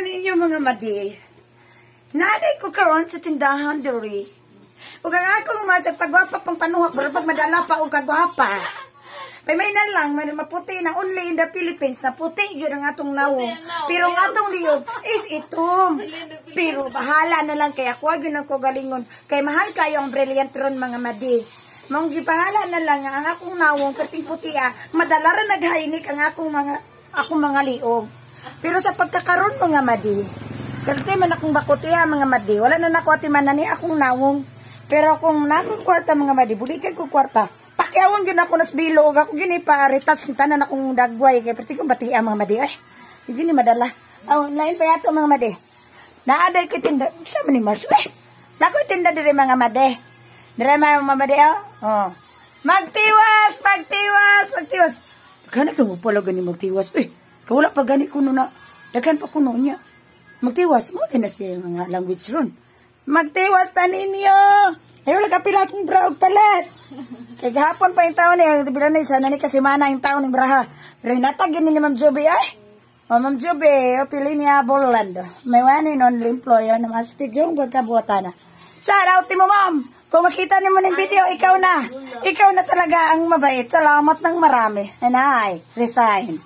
ninyo mga madi. Naday ko karon sa tindahan diri. Ug ang akong mga pagwapa pang panuhak pero pag madala pa og kagwapa. Pay may na lang man maputi na only in the Philippines na puti gyud ang atong nawo. Pero ang atong liog is itom. Pero bahala na lang kay ako gyud ang ko galingon. Kay mahal kayo ang brilliant ron mga madi. Mong gipahala na lang ang akong nawong perting puti madala ra naghainik ang akong mga liog. Pero sa pagkakaroon mga madi, kasi man akong bakutiha mga madi, wala na nako ati man ni akong nawong. Pero kung nakong kwarta mga madi, bulikan ko kwarta. Pakiawon gyud ako nas bilog, ako gini pa ritas tanan akong dagway kay perti kong batia mga madi. Ay, gini madala. Aw, lain pa yato mga madi. Naaday ko tinda, sa man ni Mars. Nako tinda diri mga madi. Diri mga madi oh. Magtiwas. Kana ka mo pala gani magtiwas. Kawala pa gani kuno na. Daghan pa kuno niya. Magtiwas mo na siya mga language ron. Magtiwas ta ninyo. Ayaw lang kapila akong braog palat. Kaya gahapon pa yung taon niya. Bilang na isa na ni kasi mana yung taon ng braha. Pero hinatagin ni Ma'am Joby ay. O Ma'am Joby, pili niya Borland. May one and only employer na mastig yung pagkabuhatan na. Shout out mo Ma'am. Kung makita niyo mo ng video, ikaw na. Ikaw na talaga ang mabait. Salamat ng marami. Anay, resign.